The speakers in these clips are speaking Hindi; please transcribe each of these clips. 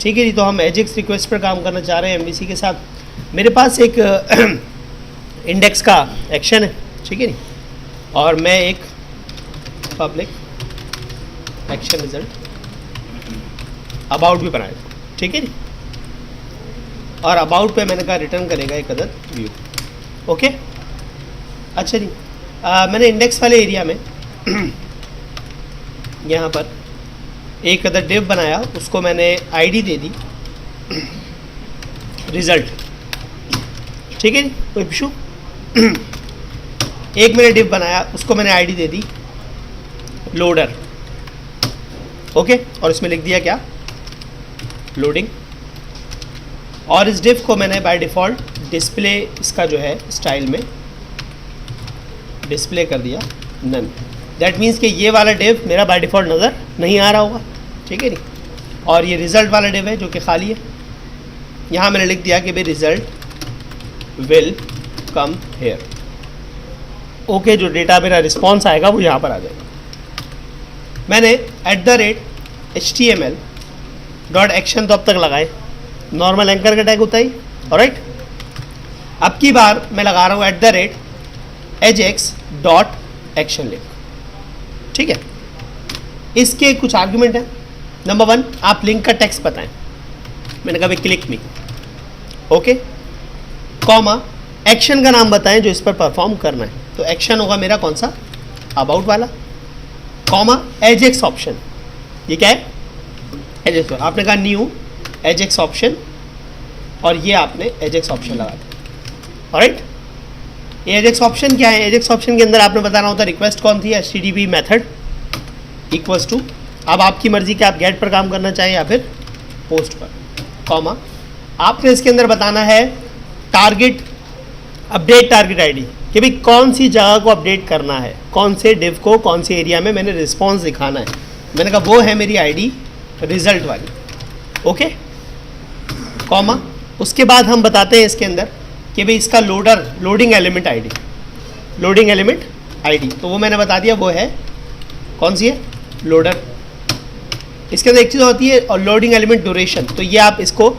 ठीक है जी। तो हम एजेक्स रिक्वेस्ट पर काम करना चाह रहे हैं एमवीसी के साथ। मेरे पास एक इंडेक्स का एक्शन है, ठीक है नी, और मैं एक पब्लिक एक्शन रिजल्ट अबाउट भी बनाया, ठीक है नी, और अबाउट पे मैंने कहा रिटर्न करेगा एक अदर व्यू। ओके, अच्छा जी। मैंने इंडेक्स वाले एरिया में यहाँ पर एक अदर डिव बनाया, उसको मैंने आईडी दे दी रिजल्ट, ठीक है जी, कोई इशू। एक मैंने डिव बनाया, उसको मैंने आईडी दे दी लोडर, ओके, और इसमें लिख दिया क्या, लोडिंग। और इस डिव को मैंने बाय डिफ़ॉल्ट डिस्प्ले इसका जो है स्टाइल में डिस्प्ले कर दिया नन। दैट मीन्स कि ये वाला डिव मेरा बाय डिफ़ॉल्ट नज़र नहीं आ रहा होगा, ठीक है नी। और ये रिज़ल्ट वाला डिव है जो कि खाली है। यहाँ मैंने लिख दिया कि भाई result will come here, okay. जो डेटा मेरा रिस्पॉन्स आएगा वो यहाँ पर आ जाएगा। मैंने @HTML डॉट एक्शन तो अब तक लगाए, नॉर्मल एंकर का टैग होता ही, ऑलराइट। अब की बार मैं लगा रहा हूँ @ajax डॉट एक्शन लिंक, ठीक है। इसके कुछ आर्गुमेंट हैं। नंबर 1, आप लिंक का टेक्स्ट बताएं। मैंने कहा भाई क्लिक मी, ओके, कॉमा एक्शन का नाम बताएं जो इस पर परफॉर्म करना है। तो एक्शन होगा मेरा कौन सा, अबाउट वाला, कॉमा एजेक्स ऑप्शन। ये क्या है, एजेक्स। आपने कहा न्यू एजेक्स ऑप्शन, और ये आपने एजेक्स ऑप्शन लगा दिया, ऑलराइट। ये एजेक्स ऑप्शन क्या है, एजेक्स ऑप्शन के अंदर आपने बताना होता है रिक्वेस्ट कौन थी, HTTP मेथड इक्वल्स टू, अब आपकी मर्जी कि आप गेट पर काम करना चाहें या फिर पोस्ट पर, कॉमा आपने इसके अंदर बताना है टारगेट, अपडेट टारगेट आईडी, कि भाई कौन सी जगह को अपडेट करना है, कौन से डिव को कौन से एरिया में मैंने रिस्पॉन्स दिखाना है। मैंने कहा वो है मेरी आईडी रिजल्ट वाली, ओके, कॉमा उसके बाद हम बताते हैं इसके अंदर कि भाई इसका loading element ID, loading element ID, तो वो मैंने बता दिया, वो है कौन सी है, लोडर। इसके अंदर एक चीज़ होती है और लोडिंग एलिमेंट ड्यूरेशन, तो ये आप इसको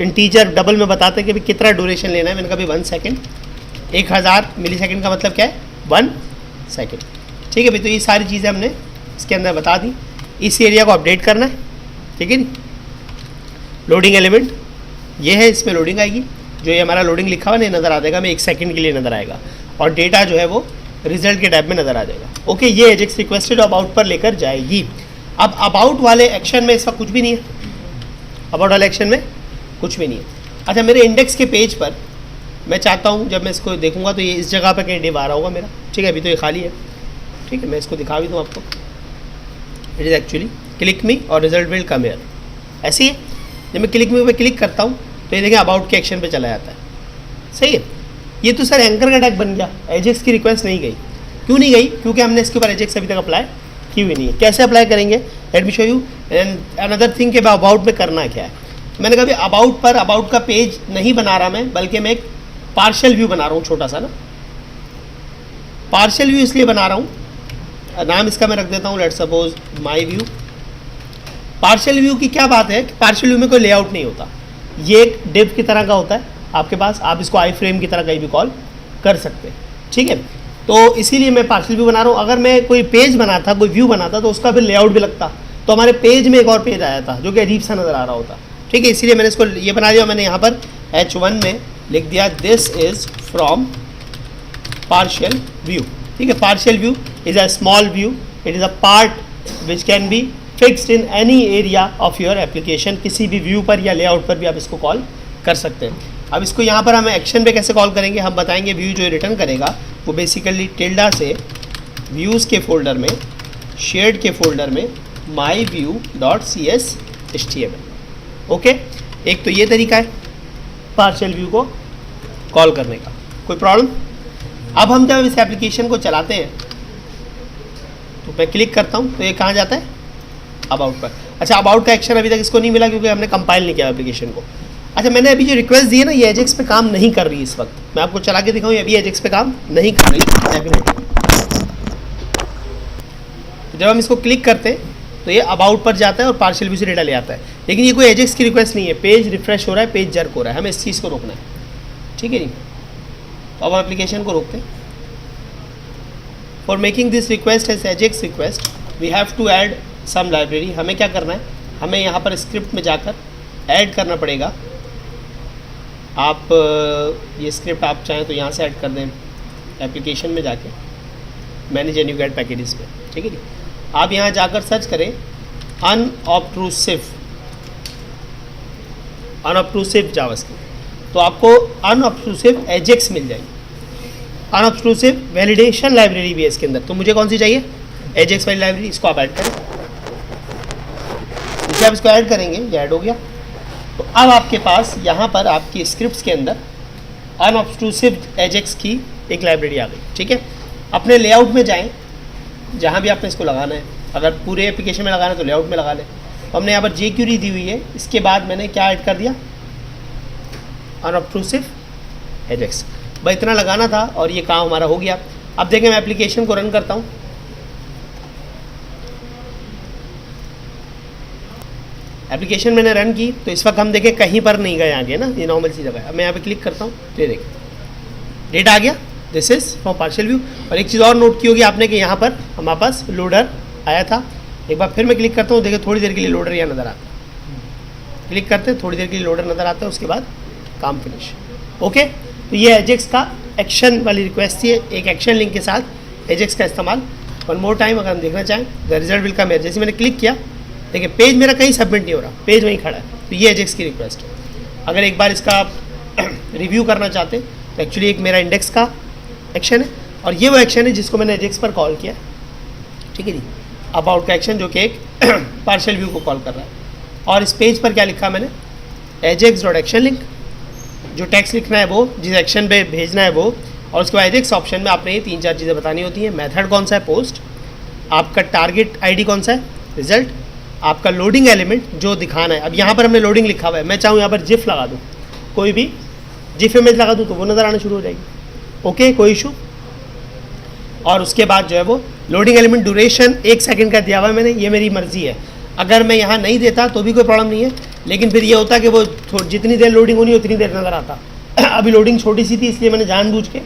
इंटीजर डबल में बताते हैं कि भाई कितना ड्यूरेशन लेना है। मैंने कहा भाई 1 सेकेंड, 1000 मिली सेकेंड का मतलब क्या है, 1 सेकेंड, ठीक है भाई। तो ये सारी चीज़ें हमने इसके अंदर बता दी। इस एरिया को अपडेट करना है, ठीक है नी। लोडिंग एलिमेंट ये है, इसमें लोडिंग आएगी, जो ये हमारा लोडिंग लिखा हुआ नहीं नज़र आ जाएगा, मैं 1 सेकेंड के लिए नज़र आएगा, और डेटा जो है वो रिजल्ट के टैब में नज़र आ जाएगा, ओके। ये एजेक्स रिक्वेस्टेड अबाउट पर लेकर जाएगी। अब अबाउट वाले एक्शन में इसका कुछ भी नहीं है, अबाउट वाले एक्शन में कुछ भी नहीं है। अच्छा, मेरे इंडेक्स के पेज पर मैं चाहता हूँ जब मैं इसको देखूँगा तो ये इस जगह पर कहीं डिव आ रहा होगा मेरा, ठीक है। अभी तो ये खाली है, ठीक है, मैं इसको दिखा भी दूँ आपको। इट इज़ एक्चुअली क्लिक मी और रिजल्ट विल कम हियर, ऐसे ही है। जब मैं क्लिक मी पे क्लिक करता हूँ तो ये देखें अबाउट के एक्शन पे चला जाता है, सही है। ये तो सर एंकर का टैग बन गया, एजेक्स की रिक्वेस्ट नहीं गई। क्यों नहीं गई, क्योंकि हमने इसके ऊपर एजेक्स अभी तक अप्लाई की हुई नहीं है। कैसे अप्लाई करेंगे, let me show you. And another thing के अबाउट में करना क्या है, मैंने कहा अबाउट पर, अबाउट का पेज नहीं बना रहा मैं, बल्कि मैं एक पार्शियल व्यू बना रहा हूँ, छोटा सा ना पार्शियल व्यू इसलिए बना रहा हूँ, नाम इसका मैं रख देता हूँ let suppose my view. Partial view की क्या बात है, पार्शियल व्यू में कोई लेआउट नहीं होता, ये एक डिव की तरह का होता है आपके पास, आप इसको आई फ्रेम की तरह कहीं भी कॉल कर सकते हैं, ठीक है। तो इसीलिए मैं पार्शियल व्यू बना रहा हूँ। अगर मैं कोई पेज बनाता, कोई व्यू बनाता, तो उसका फिर लेआउट भी लगता, तो हमारे पेज में एक और पेज आया था जो कि अजीब सा नज़र आ रहा होता, ठीक है। इसीलिए मैंने इसको ये बना दिया। मैंने यहाँ पर H1 में लिख दिया this is from partial view, ठीक है। Partial view is a small view, it is a part which can be fixed in any area of your application. किसी भी व्यू पर या लेआउट पर भी आप इसको कॉल कर सकते हैं। अब इसको यहाँ पर हम एक्शन पे कैसे कॉल करेंगे, हम बताएंगे। व्यू जो रिटर्न करेगा वो बेसिकली टिल्डा से व्यूज़ के फोल्डर में, शेयर्ड के फोल्डर में myview.cs.html, ओके। एक तो ये तरीका है पार्शियल व्यू को कॉल करने का, कोई प्रॉब्लम। अब हम जब इस एप्लीकेशन को चलाते हैं तो मैं क्लिक करता हूँ तो ये कहाँ जाता है, अबाउट पर। अच्छा, अबाउट का एक्शन अभी तक इसको नहीं मिला क्योंकि हमने कंपाइल नहीं किया एप्लीकेशन को। अच्छा, मैंने अभी जो रिक्वेस्ट दी है ना, ये एजेक्स पे काम नहीं कर रही इस वक्त। मैं आपको चला के दिखाऊँ, अभी एजेक्स पे काम नहीं कर रही। जब हम इसको क्लिक करते हैं तो ये अबाउट पर जाता है और पार्शियल व्यू से डेटा ले आता है। लेकिन ये कोई एजेक्स की रिक्वेस्ट नहीं है, पेज रिफ्रेश हो रहा है, पेज जर्क हो रहा है, हमें इस चीज़ को रोकना है, ठीक है जी। तो अब एप्लीकेशन को रोकते हैं। For making this request as ajax request we have to add some library. हमें क्या करना है, हमें यहाँ पर स्क्रिप्ट में जाकर ऐड करना पड़ेगा। आप ये स्क्रिप्ट आप चाहें तो यहाँ से ऐड कर दें, एप्लीकेशन में जाके मैनेज एन्यूगेट पैकेजेस में, ठीक है जी। आप यहाँ जाकर सर्च करें अनऑब्ट्रूसिव जावास्क्रिप्ट, तो आपको अनऑब्ट्रूसिव एजेक्स मिल जाएगी। अनऑब्ट्रूसिव वैलिडेशन लाइब्रेरी भी है इसके अंदर, तो मुझे कौन सी चाहिए, एजेक्स वाली लाइब्रेरी, इसको आप ऐड करें। जैसे आप इसको ऐड करेंगे ये ऐड हो गया। तो अब आपके पास यहाँ पर आपकी स्क्रिप्ट्स के अंदर अनऑब्ट्रूसिव एजेक्स की एक लाइब्रेरी आ गई, ठीक है। अपने लेआउट में जाएं, जहाँ भी आपने इसको लगाना है, अगर पूरे एप्लीकेशन में लगाना है तो लेआउट में लगा लें। तो हमने यहाँ पर jQuery दी हुई है, इसके बाद मैंने क्या ऐड कर दिया, अनऑब्ट्रूसिव एजेक्स। भाई इतना लगाना था और ये काम हमारा हो गया। अब देखें मैं एप्लीकेशन को रन करता हूँ। एप्लीकेशन मैंने रन की तो इस वक्त हम देखें कहीं पर नहीं गए आगे ना, ये नॉर्मल सी जगह है। अब मैं यहाँ पे क्लिक करता हूँ तो ये देखें डेटा आ गया, this is for partial view. और एक चीज़ और नोट की होगी आपने कि यहाँ पर हमारे पास लोडर आया था। एक बार फिर मैं क्लिक करता हूँ, देखिए थोड़ी देर के लिए लोडर यहाँ नज़र आता है। क्लिक करते हैं, थोड़ी देर के लिए लोडर नज़र आता है, उसके बाद काम फिनिश। ओके, तो ये एजेक्स का एक्शन वाली रिक्वेस्ट थी, एक एक्शन लिंक के साथ एजेक्स का इस्तेमाल। वन मोर टाइम अगर हम देखना चाहें, the result will come here. जैसे मैंने क्लिक किया, देखिए पेज मेरा कहीं सबमिट नहीं हो रहा, पेज वहीं खड़ा है। तो ये एजेक्स की रिक्वेस्ट है। अगर एक बार इसका रिव्यू करना चाहते हैं तो एक्चुअली एक मेरा इंडेक्स का एक्शन है और ये वो एक्शन है जिसको मैंने एजेक्स पर कॉल किया, ठीक है जी। अबाउट का एक्शन जो कि एक पार्शियल व्यू को कॉल कर रहा है। और इस पेज पर क्या लिखा मैंने, एजेक्स डॉट एक्शन लिंक, जो टेक्स्ट लिखना है वो, जिस एक्शन पे भेजना है वो, और उसके बाद एजेक्स ऑप्शन में आपने ये 3-4 चीज़ें बतानी होती हैं। मेथड कौन सा है, पोस्ट, आपका टारगेट आईडी कौन सा है, रिजल्ट, आपका लोडिंग एलिमेंट जो दिखाना है। अब यहाँ पर हमने लोडिंग लिखा हुआ है, मैं चाहूँ यहाँ पर जिफ लगा दूँ, कोई भी जिफ इमेज लगा दूँ तो वो नज़र आना शुरू हो जाएगी। ओके, कोई इशू। और उसके बाद जो है वो लोडिंग एलिमेंट ड्यूरेशन 1 सेकंड का दिया हुआ है मैंने, ये मेरी मर्जी है। अगर मैं यहाँ नहीं देता तो भी कोई प्रॉब्लम नहीं है, लेकिन फिर ये होता कि वो जितनी देर लोडिंग होनी उतनी देर नज़र आता। अभी लोडिंग छोटी सी थी इसलिए मैंने जानबूझ के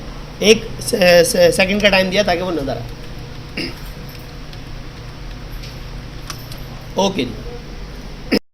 1 सेकंड का टाइम दिया ताकि वो नज़र आए। ओके जी।